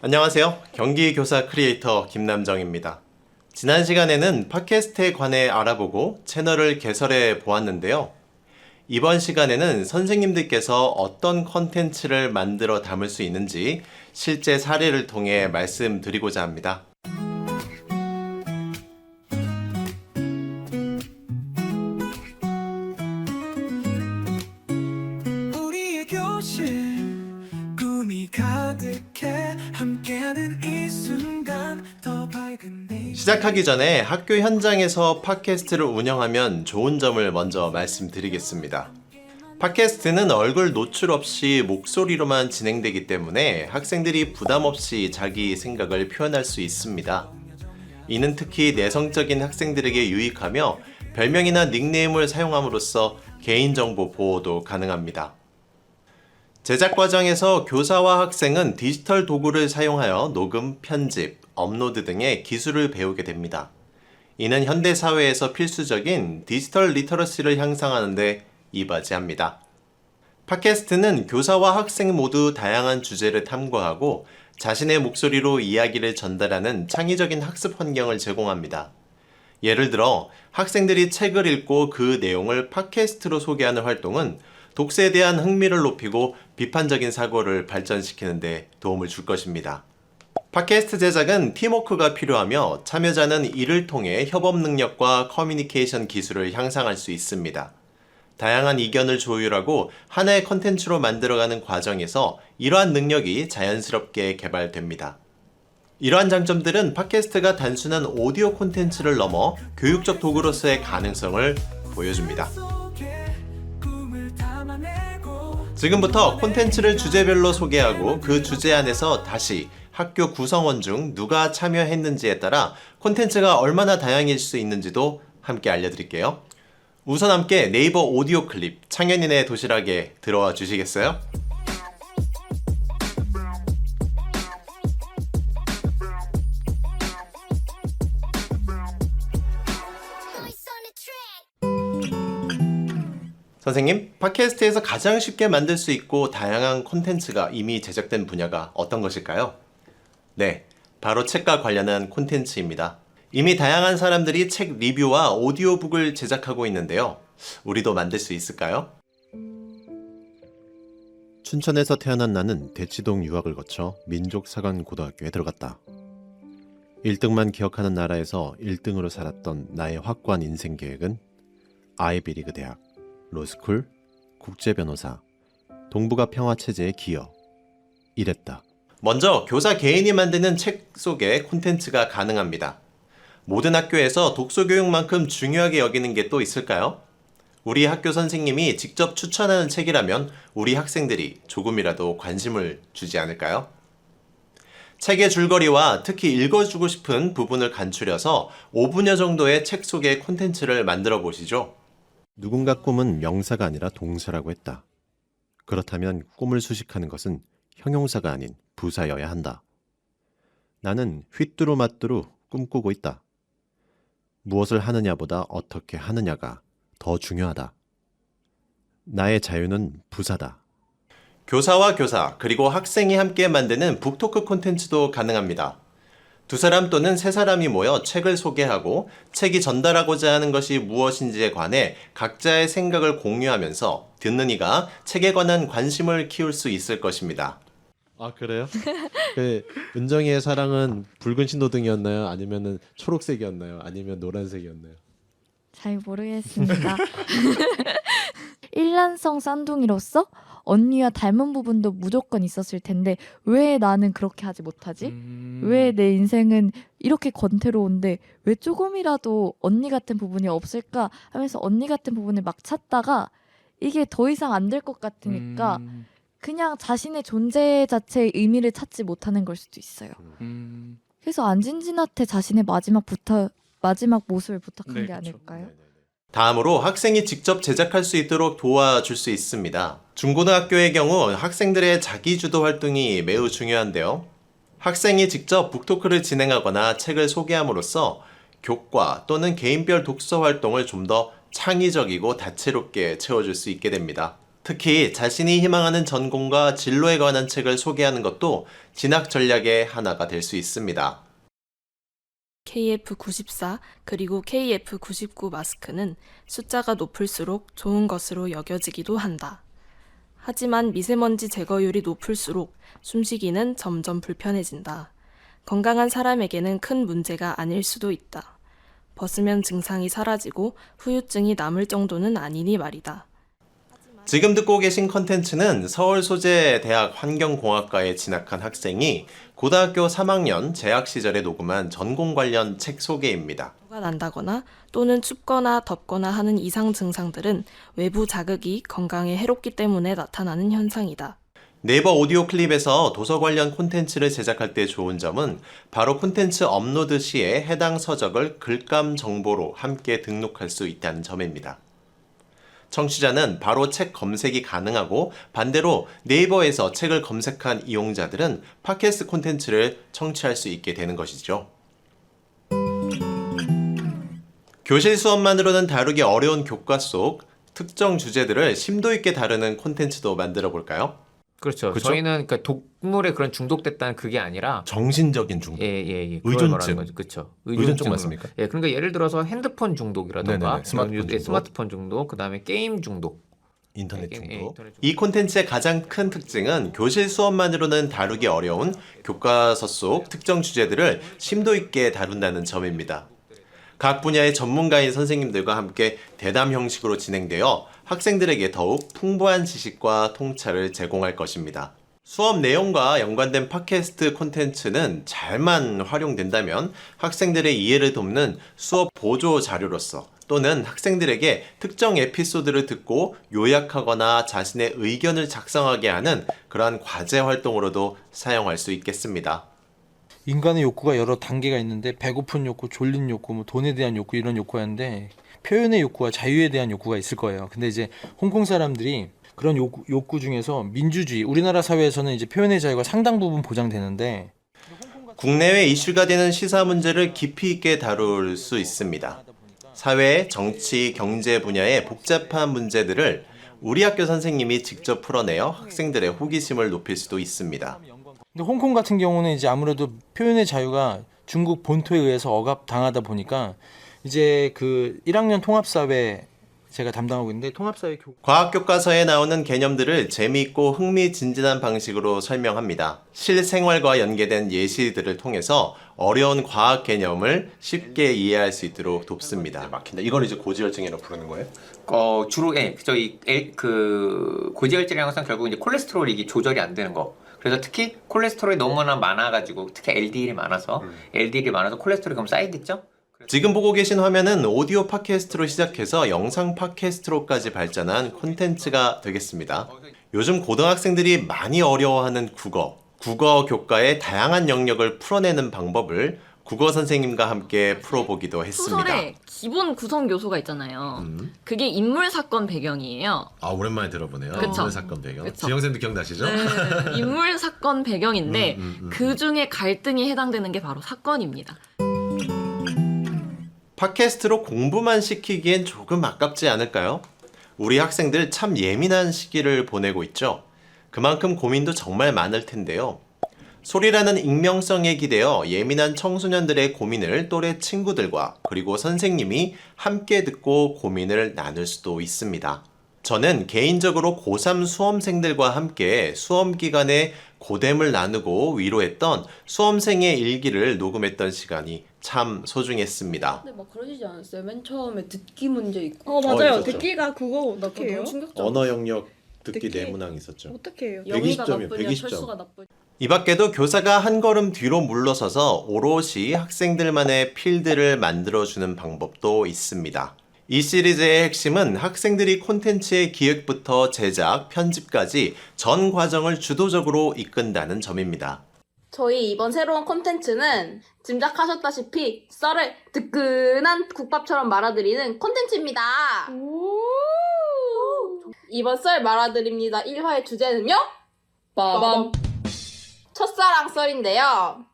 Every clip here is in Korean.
안녕하세요. 경기교사 크리에이터 김남정입니다. 지난 시간에는 팟캐스트에 관해 알아보고 채널을 개설해 보았는데요. 이번 시간에는 선생님들께서 어떤 컨텐츠를 만들어 담을 수 있는지 실제 사례를 통해 말씀드리고자 합니다. 우리의 교실 꿈이 가득해 함께하는 이 순간 더 밝은 내일. 시작하기 전에 학교 현장에서 팟캐스트를 운영하면 좋은 점을 먼저 말씀드리겠습니다. 팟캐스트는 얼굴 노출 없이 목소리로만 진행되기 때문에 학생들이 부담 없이 자기 생각을 표현할 수 있습니다. 이는 특히 내성적인 학생들에게 유익하며 별명이나 닉네임을 사용함으로써 개인정보 보호도 가능합니다. 제작 과정에서 교사와 학생은 디지털 도구를 사용하여 녹음, 편집, 업로드 등의 기술을 배우게 됩니다. 이는 현대 사회에서 필수적인 디지털 리터러시를 향상하는 데 이바지합니다. 팟캐스트는 교사와 학생 모두 다양한 주제를 탐구하고 자신의 목소리로 이야기를 전달하는 창의적인 학습 환경을 제공합니다. 예를 들어 학생들이 책을 읽고 그 내용을 팟캐스트로 소개하는 활동은 독서에 대한 흥미를 높이고 비판적인 사고를 발전시키는 데 도움을 줄 것입니다. 팟캐스트 제작은 팀워크가 필요하며 참여자는 이를 통해 협업 능력과 커뮤니케이션 기술을 향상할 수 있습니다. 다양한 의견을 조율하고 하나의 컨텐츠로 만들어가는 과정에서 이러한 능력이 자연스럽게 개발됩니다. 이러한 장점들은 팟캐스트가 단순한 오디오 콘텐츠를 넘어 교육적 도구로서의 가능성을 보여줍니다. 지금부터 콘텐츠를 주제별로 소개하고 그 주제 안에서 다시 학교 구성원 중 누가 참여했는지에 따라 콘텐츠가 얼마나 다양해질 수 있는지도 함께 알려드릴게요. 우선 함께 네이버 오디오 클립 창현인의 도시락에 들어와 주시겠어요? 선생님, 팟캐스트에서 가장 쉽게 만들 수 있고 다양한 콘텐츠가 이미 제작된 분야가 어떤 것일까요? 네, 바로 책과 관련한 콘텐츠입니다. 이미 다양한 사람들이 책 리뷰와 오디오북을 제작하고 있는데요. 우리도 만들 수 있을까요? 춘천에서 태어난 나는 대치동 유학을 거쳐 민족사관고등학교에 들어갔다. 1등만 기억하는 나라에서 1등으로 살았던 나의 확고한 인생 계획은 아이비리그 대학, 로스쿨, 국제변호사, 동북아 평화체제의 기여, 이랬다. 먼저 교사 개인이 만드는 책 속에 콘텐츠가 가능합니다. 모든 학교에서 독서 교육만큼 중요하게 여기는 게 또 있을까요? 우리 학교 선생님이 직접 추천하는 책이라면 우리 학생들이 조금이라도 관심을 주지 않을까요? 책의 줄거리와 특히 읽어주고 싶은 부분을 간추려서 5분여 정도의 책 속의 콘텐츠를 만들어 보시죠. 누군가 꿈은 명사가 아니라 동사라고 했다. 그렇다면 꿈을 수식하는 것은 형용사가 아닌 부사여야 한다. 나는 휘뚜루마뚜루 꿈꾸고 있다. 무엇을 하느냐보다 어떻게 하느냐가 더 중요하다. 나의 자유는 부사다. 교사와 교사 그리고 학생이 함께 만드는 북토크 콘텐츠도 가능합니다. 두 사람 또는 세 사람이 모여 책을 소개하고 책이 전달하고자 하는 것이 무엇인지에 관해 각자의 생각을 공유하면서 듣는 이가 책에 관한 관심을 키울 수 있을 것입니다. 아 그래요? 은정이의 사랑은 붉은 신호등이었나요? 아니면은 초록색이었나요? 아니면 노란색이었나요? 잘 모르겠습니다. 일란성 쌍둥이로서 언니와 닮은 부분도 무조건 있었을 텐데 왜 나는 그렇게 하지 못하지? 왜 내 인생은 이렇게 권태로운데 왜 조금이라도 언니 같은 부분이 없을까 하면서 언니 같은 부분을 막 찾다가 이게 더 이상 안 될 것 같으니까 그냥 자신의 존재 자체의 의미를 찾지 못하는 걸 수도 있어요. 그래서 안진진한테 자신의 마지막 모습을 부탁한 네, 게 그쵸. 아닐까요? 다음으로 학생이 직접 제작할 수 있도록 도와줄 수 있습니다. 중고등학교의 경우 학생들의 자기주도 활동이 매우 중요한데요. 학생이 직접 북토크를 진행하거나 책을 소개함으로써 교과 또는 개인별 독서 활동을 좀 더 창의적이고 다채롭게 채워줄 수 있게 됩니다. 특히 자신이 희망하는 전공과 진로에 관한 책을 소개하는 것도 진학 전략의 하나가 될 수 있습니다. KF94 그리고 KF99 마스크는 숫자가 높을수록 좋은 것으로 여겨지기도 한다. 하지만 미세먼지 제거율이 높을수록 숨쉬기는 점점 불편해진다. 건강한 사람에게는 큰 문제가 아닐 수도 있다. 벗으면 증상이 사라지고 후유증이 남을 정도는 아니니 말이다. 지금 듣고 계신 컨텐츠는 서울 소재 대학 환경공학과에 진학한 학생이 고등학교 3학년 재학 시절에 녹음한 전공 관련 책 소개입니다. 가 난다거나 또는 춥거나 덥거나 하는 이상 증상들은 외부 자극이 건강에 해롭기 때문에 나타나는 현상이다. 네이버 오디오 클립에서 도서 관련 콘텐츠를 제작할 때 좋은 점은 바로 콘텐츠 업로드 시에 해당 서적을 글감 정보로 함께 등록할 수 있다는 점입니다. 청취자는 바로 책 검색이 가능하고 반대로 네이버에서 책을 검색한 이용자들은 팟캐스트 콘텐츠를 청취할 수 있게 되는 것이죠. 교실 수업만으로는 다루기 어려운 교과 속 특정 주제들을 심도 있게 다루는 콘텐츠도 만들어 볼까요? 그렇죠. 그쵸? 저희는 그러니까 독물에 그런 중독됐다는 그게 아니라 정신적인 중독. 그걸 의존증. 말하는 거죠. 그렇죠. 의존증 맞습니까? 예, 그러니까 예를 들어서 핸드폰 중독이라든가 네네네. 스마트폰 스마트폰 중독, 그다음에 게임 중독. 인터넷 예, 중독. 인터넷 중독. 이 콘텐츠의 가장 큰 특징은 교실 수업만으로는 다루기 어려운 교과서 속 특정 주제들을 심도 있게 다룬다는 점입니다. 각 분야의 전문가인 선생님들과 함께 대담 형식으로 진행되어 학생들에게 더욱 풍부한 지식과 통찰을 제공할 것입니다. 수업 내용과 연관된 팟캐스트 콘텐츠는 잘만 활용된다면 학생들의 이해를 돕는 수업 보조 자료로서 또는 학생들에게 특정 에피소드를 듣고 요약하거나 자신의 의견을 작성하게 하는 그러한 과제 활동으로도 사용할 수 있겠습니다. 인간의 욕구가 여러 단계가 있는데 배고픈 욕구, 졸린 욕구, 뭐 돈에 대한 욕구 이런 욕구가 있는데 표현의 욕구와 자유에 대한 욕구가 있을 거예요. 근데 이제 홍콩 사람들이 그런 욕구 중에서 민주주의, 우리나라 사회에서는 이제 표현의 자유가 상당 부분 보장되는데 국내외 이슈가 되는 시사 문제를 깊이 있게 다룰 수 있습니다. 사회, 정치, 경제 분야의 복잡한 문제들을 우리 학교 선생님이 직접 풀어내어 학생들의 호기심을 높일 수도 있습니다. 근데 홍콩 같은 경우는 이제 아무래도 표현의 자유가 중국 본토에 의해서 억압당하다 보니까 이제 그 1학년 통합사회 제가 담당하고 있는데 통합사회 과학 교과서에 나오는 개념들을 재미있고 흥미진진한 방식으로 설명합니다. 실생활과 연계된 예시들을 통해서 어려운 과학 개념을 쉽게 이해할 수 있도록 돕습니다. 막힌다. 이걸 이제 고지혈증이라고 부르는 거예요? 주로 저희 그 고지혈증이라는 것은 결국 이제 콜레스테롤이 이게 조절이 안 되는 거. 그래서 특히 콜레스테롤이 너무나 많아가지고 특히 LDL이 많아서 콜레스테롤이 그럼 쌓이겠죠? 지금 보고 계신 화면은 오디오 팟캐스트로 시작해서 영상 팟캐스트로까지 발전한 콘텐츠가 되겠습니다. 요즘 고등학생들이 많이 어려워하는 국어 교과의 다양한 영역을 풀어내는 방법을 국어 선생님과 함께 풀어보기도 했습니다. 소설의 기본 구성 요소가 있잖아요. 그게 인물 사건 배경이에요. 아 오랜만에 들어보네요. 그쵸. 인물 사건 배경. 그쵸. 지영쌤도 기억나시죠? 네, 인물 사건 배경인데 그 중에 갈등이 해당되는 게 바로 사건입니다. 팟캐스트로 공부만 시키기엔 조금 아깝지 않을까요? 우리 학생들 참 예민한 시기를 보내고 있죠. 그만큼 고민도 정말 많을 텐데요. 소리라는 익명성에 기대어 예민한 청소년들의 고민을 또래 친구들과 그리고 선생님이 함께 듣고 고민을 나눌 수도 있습니다. 저는 개인적으로 고3 수험생들과 함께 수험 기간에 고됨을 나누고 위로했던 수험생의 일기를 녹음했던 시간이 참 소중했습니다. 근데 막 그러시지 않았어요? 맨 처음에 듣기 문제 있고. 맞아요. 있었죠. 듣기가 그거 어떻게 해요? 너무 충격적. 언어 영역 듣기 듣기. 내문항 있었죠. 어떻게 해요? 영희가 120점이요, 나쁘냐 120점. 철수가 나쁘냐. 이 밖에도 교사가 한 걸음 뒤로 물러서서 오롯이 학생들만의 필드를 만들어주는 방법도 있습니다. 이 시리즈의 핵심은 학생들이 콘텐츠의 기획부터 제작, 편집까지 전 과정을 주도적으로 이끈다는 점입니다. 저희 이번 새로운 콘텐츠는 짐작하셨다시피 썰을 뜨끈한 국밥처럼 말아드리는 콘텐츠입니다. 이번 썰 말아드립니다 1화의 주제는요? 빠밤. 첫사랑 썰인데요.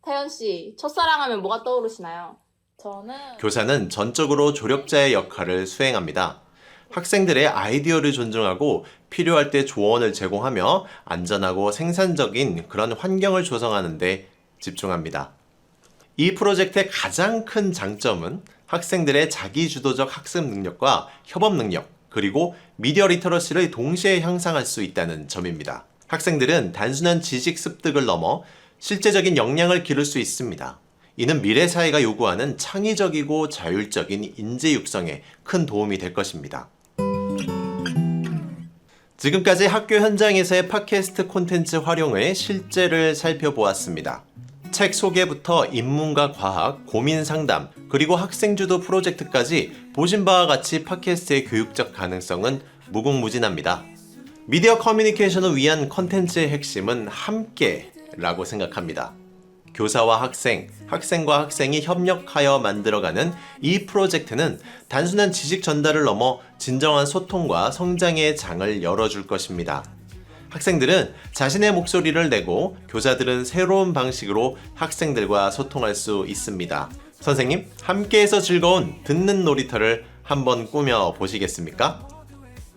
태연씨, 첫사랑 하면 뭐가 떠오르시나요? 저는 교사는 전적으로 조력자의 역할을 수행합니다. 학생들의 아이디어를 존중하고 필요할 때 조언을 제공하며 안전하고 생산적인 그런 환경을 조성하는 데 집중합니다. 이 프로젝트의 가장 큰 장점은 학생들의 자기주도적 학습 능력과 협업 능력, 그리고 미디어 리터러시를 동시에 향상할 수 있다는 점입니다. 학생들은 단순한 지식 습득을 넘어 실제적인 역량을 기를 수 있습니다. 이는 미래 사회가 요구하는 창의적이고 자율적인 인재 육성에 큰 도움이 될 것입니다. 지금까지 학교 현장에서의 팟캐스트 콘텐츠 활용의 실제를 살펴보았습니다. 책 소개부터 인문과 과학, 고민 상담, 그리고 학생주도 프로젝트까지 보신 바와 같이 팟캐스트의 교육적 가능성은 무궁무진합니다. 미디어 커뮤니케이션을 위한 콘텐츠의 핵심은 함께라고 생각합니다. 교사와 학생, 학생과 학생이 협력하여 만들어가는 이 프로젝트는 단순한 지식 전달을 넘어 진정한 소통과 성장의 장을 열어줄 것입니다. 학생들은 자신의 목소리를 내고 교사들은 새로운 방식으로 학생들과 소통할 수 있습니다. 선생님, 함께해서 즐거운 듣는 놀이터를 한번 꾸며 보시겠습니까?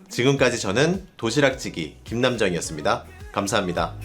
지금까지 저는 도시락지기 김남정이었습니다. 감사합니다.